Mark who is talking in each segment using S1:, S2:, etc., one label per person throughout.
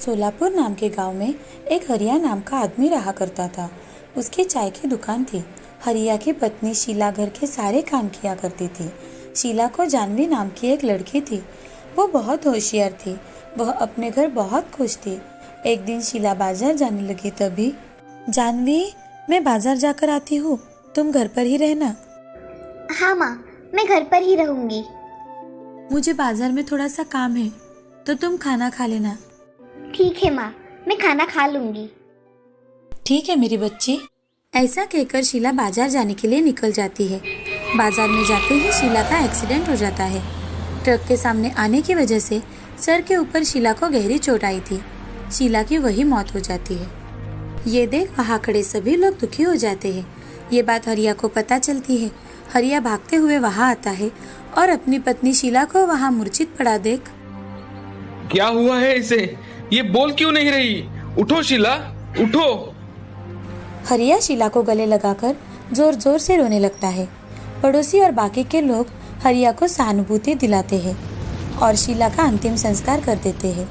S1: सोलापुर नाम के गांव में एक हरिया नाम का आदमी रहा करता था। उसकी चाय की दुकान थी। हरिया की पत्नी शीला घर के सारे काम किया करती थी। शीला को जानवी नाम की एक लड़की थी। वो बहुत होशियार थी। वह अपने घर बहुत खुश थी। एक दिन शीला बाजार जाने लगी तभी, जानवी, मैं बाजार जाकर आती हूँ, तुम घर पर ही रहना।
S2: हाँ माँ, मैं घर पर ही रहूंगी।
S1: मुझे बाजार में थोड़ा सा काम है, तो तुम खाना खा लेना।
S2: ठीक है माँ, मैं खाना खा लूंगी।
S1: ठीक है मेरी बच्ची। ऐसा कहकर शीला बाजार जाने के लिए निकल जाती है। बाजार में जाते ही शीला का एक्सीडेंट हो जाता है। ट्रक के सामने आने की वजह से सर के ऊपर शीला को गहरी चोट आई थी। शीला की वही मौत हो जाती है। ये देख वहाँ खड़े सभी लोग दुखी हो जाते हैं। ये बात हरिया को पता चलती है। हरिया भागते हुए वहाँ आता है और अपनी पत्नी शीला को वहाँ मूर्छित पड़ा देख,
S3: क्या हुआ है इसे? ये बोल क्यों नहीं रही? उठो शीला, उठो।
S1: हरिया शीला को गले लगाकर जोर जोर से रोने लगता है। पड़ोसी और बाकी के लोग हरिया को सहानुभूति दिलाते हैं और शीला का अंतिम संस्कार कर देते हैं।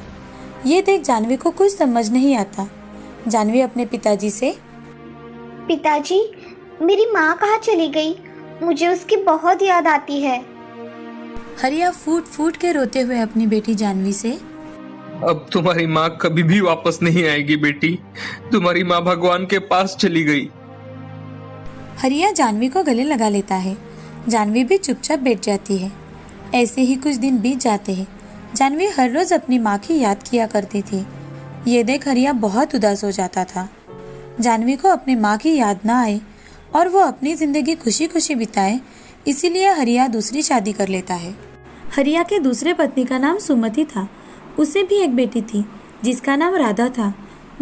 S1: ये देख जानवी को कुछ समझ नहीं आता। जानवी अपने पिताजी से,
S2: पिताजी, मेरी माँ कहाँ चली गई? मुझे उसकी बहुत याद आती है।
S1: हरिया फूट फूट के रोते हुए अपनी बेटी जानवी से,
S3: अब तुम्हारी माँ कभी भी वापस नहीं आएगी बेटी। तुम्हारी माँ भगवान के पास चली गई।
S1: हरिया जानवी को गले लगा लेता है। जानवी भी चुपचाप बैठ जाती है। ऐसे ही कुछ दिन बीत जाते हैं। जानवी हर रोज अपनी माँ की याद किया करती थी। ये देख हरिया बहुत उदास हो जाता था। जानवी को अपनी माँ की याद ना आए और वो अपनी जिंदगी खुशी खुशी बिताए, इसीलिए हरिया दूसरी शादी कर लेता है। हरिया के दूसरे पत्नी का नाम सुमति था। उसे भी एक बेटी थी जिसका नाम राधा था।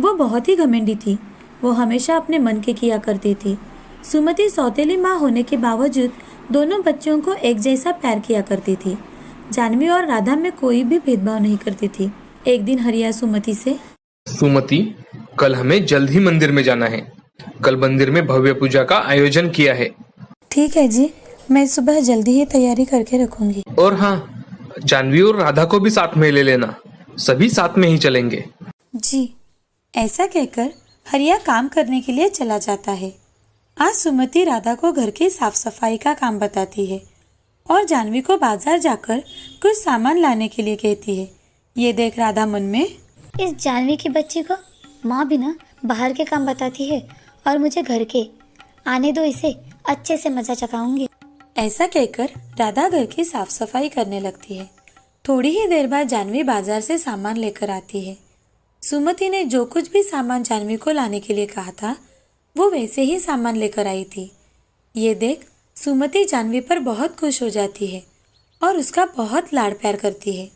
S1: वो बहुत ही घमंडी थी। वो हमेशा अपने मन के किया करती थी। सुमति सौतेली माँ होने के बावजूद दोनों बच्चों को एक जैसा प्यार किया करती थी। जानवी और राधा में कोई भी भेदभाव नहीं करती थी। एक दिन हरिया सुमति से,
S3: सुमति, कल हमें जल्द ही मंदिर में जाना है। कल मंदिर में भव्य पूजा का आयोजन किया है।
S1: ठीक है जी, मैं सुबह जल्दी ही तैयारी करके रखूंगी।
S3: और हाँ, जानवी और राधा को भी साथ में ले लेना। सभी साथ में ही चलेंगे।
S1: जी। ऐसा कहकर हरिया काम करने के लिए चला जाता है। आज सुमति राधा को घर की साफ सफाई का काम बताती है और जानवी को बाजार जाकर कुछ सामान लाने के लिए कहती है। ये देख राधा मन में,
S2: इस जानवी की बच्ची को माँ भी ना बाहर के काम बताती है और मुझे घर के। आने दो इसे, अच्छे से मजा चखाऊंगी।
S1: ऐसा कहकर राधा घर की साफ सफाई करने लगती है। थोड़ी ही देर बाद जानवी बाजार से सामान लेकर आती है। सुमति ने जो कुछ भी सामान जानवी को लाने के लिए कहा था, वो वैसे ही सामान लेकर आई थी। ये देख सुमति जानवी पर बहुत खुश हो जाती है और उसका बहुत लाड़ प्यार करती है।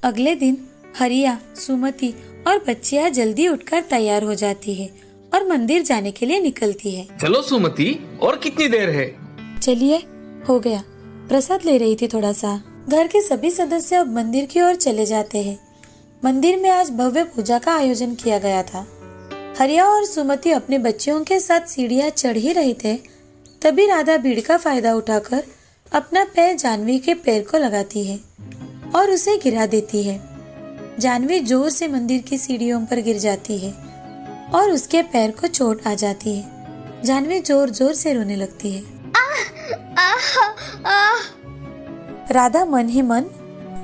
S1: अगले दिन हरिया, सुमति और बच्चियां जल्दी उठकर तैयार हो जाती है और मंदिर जाने के लिए निकलती है।
S3: चलो सुमति, और कितनी देर है?
S1: चलिए, हो गया। प्रसाद ले रही थी थोड़ा सा। घर के सभी सदस्य अब मंदिर की ओर चले जाते हैं। मंदिर में आज भव्य पूजा का आयोजन किया गया था। हरिया और सुमति अपने बच्चियों के साथ सीढ़ियां चढ़ ही रहे थे, तभी राधा भीड़ का फायदा उठाकर अपना पैर जानवी के पैर को लगाती है और उसे गिरा देती है। जानवी जोर से मंदिर की सीढ़ियों पर गिर जाती है और उसके पैर को चोट आ जाती है। जानवी जोर जोर से रोने लगती है। राधा मन ही मन,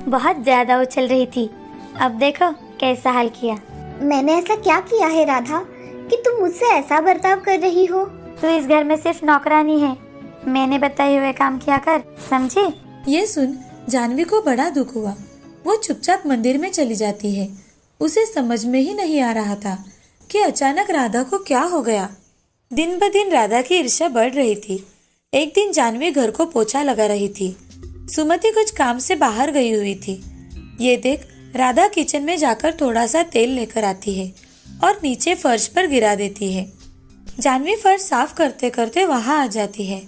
S2: बहुत ज्यादा उछल रही थी, अब देखो कैसा हाल किया। मैंने ऐसा क्या किया है राधा कि तुम मुझसे ऐसा बर्ताव कर रही हो? तू इस घर में सिर्फ नौकरानी है। मैंने बताए हुए काम किया कर, समझी?
S1: ये सुन जानवी को बड़ा दुख हुआ। वो चुपचाप मंदिर में चली जाती है। उसे समझ में ही नहीं आ रहा था कि अचानक राधा को क्या हो गया। दिन ब दिन राधा की ईर्ष्या बढ़ रही थी। एक दिन जानवी घर को पोछा लगा रही थी। सुमति कुछ काम से बाहर गई हुई थी। ये देख राधा किचन में जाकर थोड़ा सा तेल लेकर आती है और नीचे फर्श पर गिरा देती है। जानवी फर्श साफ करते करते वहां आ जाती है।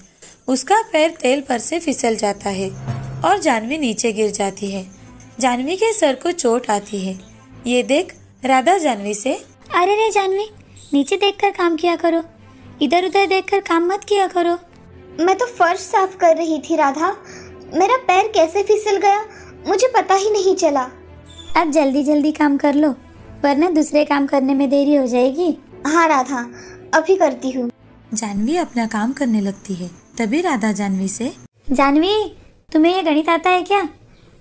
S1: उसका पैर तेल पर से फिसल जाता है और जानवी नीचे गिर जाती है। जानवी के सर को चोट आती है। ये देख राधा जानवी से,
S2: अरे रे जानवी, नीचे देखकर काम किया करो, इधर उधर देखकर काम मत किया करो। मैं तो फर्श साफ कर रही थी राधा, मेरा पैर कैसे फिसल गया मुझे पता ही नहीं चला। अब जल्दी जल्दी काम कर लो वरना दूसरे काम करने में देरी हो जाएगी। हाँ राधा, अभी करती हूँ।
S1: जानवी अपना काम करने लगती है। तभी राधा जानवी से,
S2: जानवी तुम्हें ये गणित आता है क्या?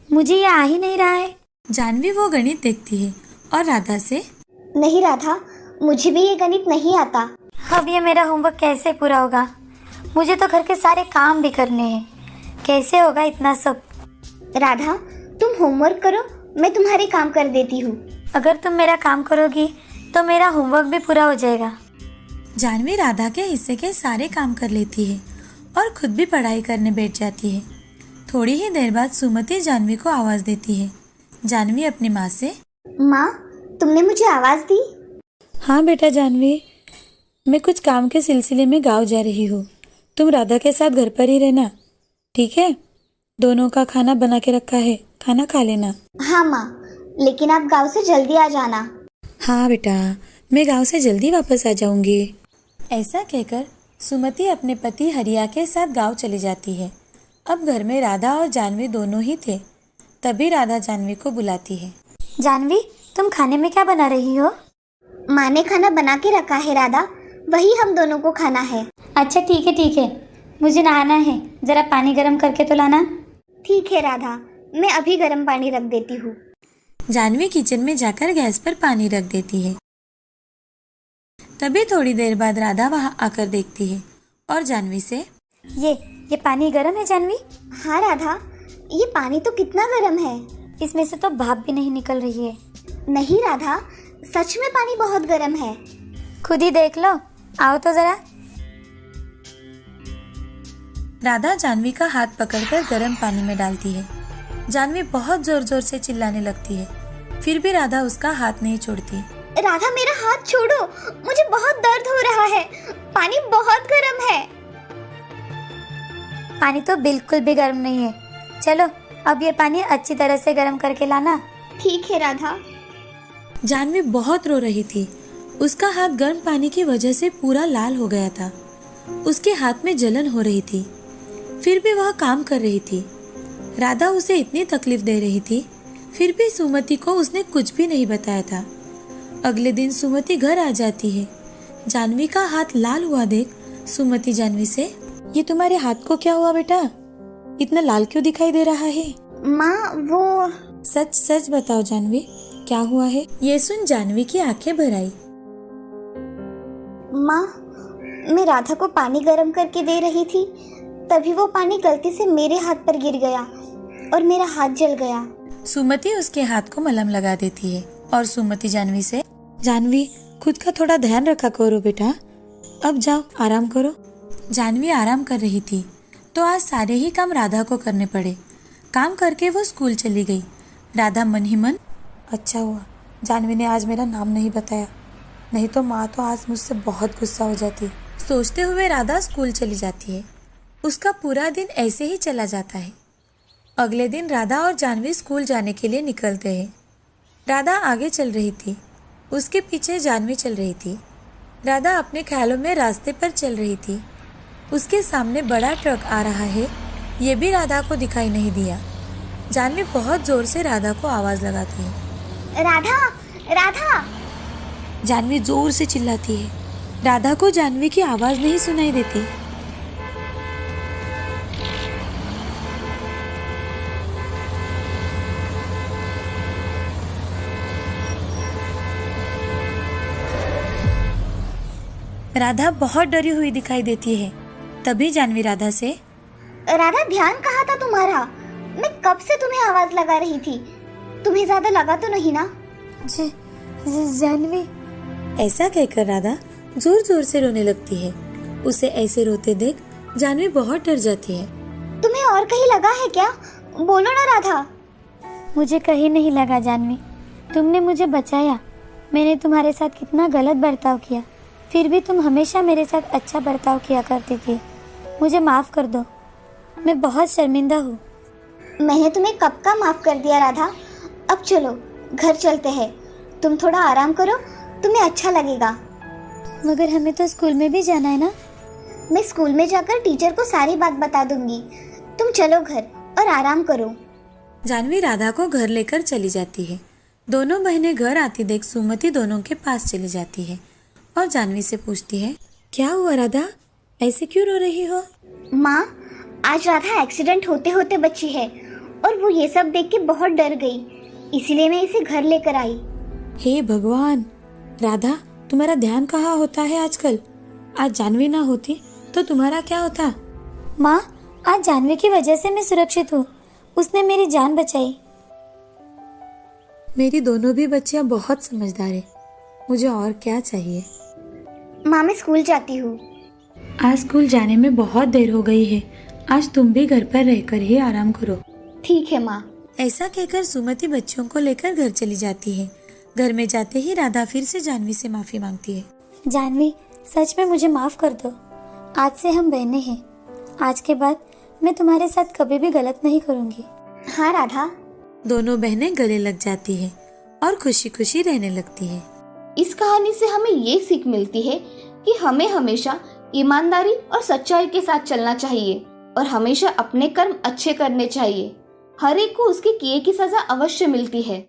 S2: मुझे ये आ ही नहीं रहा है।
S1: जानवी वो गणित देखती है और राधा से,
S2: नहीं राधा, मुझे भी ये गणित नहीं आता। अब ये मेरा होमवर्क कैसे पूरा होगा? मुझे तो घर के सारे काम भी करने हैं, कैसे होगा इतना सब? राधा तुम होमवर्क करो, मैं तुम्हारे काम कर देती हूँ। अगर तुम मेरा काम करोगी तो मेरा होमवर्क भी पूरा हो जाएगा।
S1: जानवी राधा के हिस्से के सारे काम कर लेती है और खुद भी पढ़ाई करने बैठ जाती है। थोड़ी ही देर बाद सुमति जानवी को आवाज देती है। जानवी अपनी माँ से,
S2: माँ तुमने मुझे आवाज दी?
S1: हाँ बेटा जानवी, मैं कुछ काम के सिलसिले में गाँव जा रही हूँ। तुम राधा के साथ घर पर ही रहना, ठीक है? दोनों का खाना बना के रखा है, खाना खा लेना।
S2: हाँ माँ, लेकिन आप गांव से जल्दी आ जाना।
S1: हाँ बेटा, मैं गांव से जल्दी वापस आ जाऊंगी। ऐसा कहकर सुमति अपने पति हरिया के साथ गांव चली जाती है। अब घर में राधा और जानवी दोनों ही थे। तभी राधा जानवी को बुलाती है।
S2: जानवी तुम खाने में क्या बना रही हो? माँ ने खाना बना के रखा है राधा, वही हम दोनों को खाना है। अच्छा ठीक है, मुझे नहाना है, जरा पानी गर्म करके तो लाना। ठीक है राधा, मैं अभी गर्म पानी रख देती हूँ।
S1: जानवी किचन में जाकर गैस पर पानी रख देती है। तभी थोड़ी देर बाद राधा वहाँ आकर देखती है और जानवी से,
S2: ये पानी गर्म है जानवी? हाँ राधा, ये पानी तो कितना गर्म है, इसमें से तो भाप भी नहीं निकल रही है। नहीं राधा, सच में पानी बहुत गर्म है। खुद ही देख लो, आओ तो जरा।
S1: राधा जानवी का हाथ पकड़कर गर्म पानी में डालती है। जानवी बहुत जोर जोर से चिल्लाने लगती है, फिर भी राधा उसका हाथ नहीं छोड़ती।
S2: राधा मेरा हाथ छोड़ो, मुझे बहुत दर्द हो रहा है, पानी बहुत गर्म है। पानी तो बिल्कुल भी गर्म नहीं है, चलो अब ये पानी अच्छी तरह से गर्म करके लाना। ठीक है राधा।
S1: जानवी बहुत रो रही थी। उसका हाथ गर्म पानी की वजह से पूरा लाल हो गया था। उसके हाथ में जलन हो रही थी, फिर भी वह काम कर रही थी। राधा उसे इतनी तकलीफ दे रही थी, फिर भी सुमति को उसने कुछ भी नहीं बताया था। अगले दिन सुमति घर आ जाती है। जानवी का हाथ लाल हुआ देख सुमति जानवी से, ये तुम्हारे हाथ को क्या हुआ बेटा? इतना लाल क्यों दिखाई दे रहा है?
S2: माँ वो
S1: सच सच बताओ जानवी, क्या हुआ है? ये सुन जानवी की आंखें भर आई।
S2: माँ, मैं राधा को पानी गर्म करके दे रही थी, तभी वो पानी गलती से मेरे हाथ पर गिर गया और मेरा हाथ जल गया।
S1: सुमति उसके हाथ को मलहम लगा देती है और सुमति जानवी से, जानवी खुद का थोड़ा ध्यान रखा करो बेटा, अब जाओ आराम करो। जानवी आराम कर रही थी तो आज सारे ही काम राधा को करने पड़े। काम करके वो स्कूल चली गई। राधा मन ही मन, अच्छा हुआ जानवी ने आज मेरा नाम नहीं बताया, नहीं तो माँ तो आज मुझसे बहुत गुस्सा हो जाती। सोचते हुए राधा स्कूल चली जाती है। उसका पूरा दिन ऐसे ही चला जाता है। अगले दिन राधा और जानवी स्कूल जाने के लिए निकलते हैं। राधा आगे चल रही थी, उसके पीछे जानवी चल रही थी। राधा अपने ख्यालों में रास्ते पर चल रही थी। उसके सामने बड़ा ट्रक आ रहा है, ये भी राधा को दिखाई नहीं दिया। जानवी बहुत जोर से राधा को आवाज लगाती है,
S2: राधा राधा।
S1: जानवी जोर से चिल्लाती है। राधा को जानवी की आवाज नहीं सुनाई देती। राधा बहुत डरी हुई दिखाई देती है। तभी जानवी राधा से,
S2: राधा ध्यान कहाँ था तुम्हारा? मैं कब से तुम्हें आवाज लगा रही थी, तुम्हें ज्यादा लगा तो नहीं ना? जानवी।
S1: ऐसा कहकर राधा जोर जोर से रोने लगती है। उसे ऐसे रोते देख जानवी बहुत डर जाती है।
S2: तुम्हें और कहीं लगा है क्या? बोलो ना राधा। मुझे कहीं नहीं लगा जानवी, तुमने मुझे बचाया। मैंने तुम्हारे साथ कितना गलत बर्ताव किया, फिर भी तुम हमेशा मेरे साथ अच्छा बर्ताव किया करती थी। मुझे माफ कर दो, मैं बहुत शर्मिंदा हूँ। मैंने तुम्हें कब का माफ कर दिया राधा। अब चलो घर चलते हैं, तुम थोड़ा आराम करो, तुम्हें अच्छा लगेगा। मगर हमें तो स्कूल में भी जाना है ना? मैं स्कूल में जाकर टीचर को सारी बात बता दूंगी। तुम चलो घर और आराम करो।
S1: जानवी राधा को घर लेकर चली जाती है। दोनों बहनें घर आती देख सुमति दोनों के पास चली जाती है और जानवी से पूछती है, क्या हुआ राधा, ऐसे क्यों रो रही हो?
S2: माँ, आज राधा एक्सीडेंट होते होते बची है और वो ये सब देख के बहुत डर गई, इसीलिए मैं इसे घर लेकर आई।
S1: हे भगवान, राधा तुम्हारा ध्यान कहाँ होता है आजकल? आज जानवी ना होती तो तुम्हारा क्या होता?
S2: माँ, आज जानवी की वजह से मैं सुरक्षित हूँ, उसने मेरी जान बचाई।
S1: मेरी दोनों भी बच्चियाँ बहुत समझदार है, मुझे और क्या चाहिए?
S2: माँ, मैं स्कूल जाती हूँ।
S1: आज स्कूल जाने में बहुत देर हो गई है, आज तुम भी घर पर रहकर ही आराम करो।
S2: ठीक है माँ।
S1: ऐसा कहकर सुमति बच्चियों को लेकर घर चली जाती है। घर में जाते ही राधा फिर से जानवी से माफी मांगती है।
S2: जानवी, सच में मुझे माफ कर दो, आज से हम बहनें हैं। आज के बाद मैं तुम्हारे साथ कभी भी गलत नहीं करूँगी। हाँ राधा।
S1: दोनों बहनें गले लग जाती है और खुशी खुशी रहने लगती है।
S4: इस कहानी से हमें ये सीख मिलती है कि हमें हमेशा ईमानदारी और सच्चाई के साथ चलना चाहिए और हमेशा अपने कर्म अच्छे करने चाहिए। हर एक को उसके किए की सजा अवश्य मिलती है।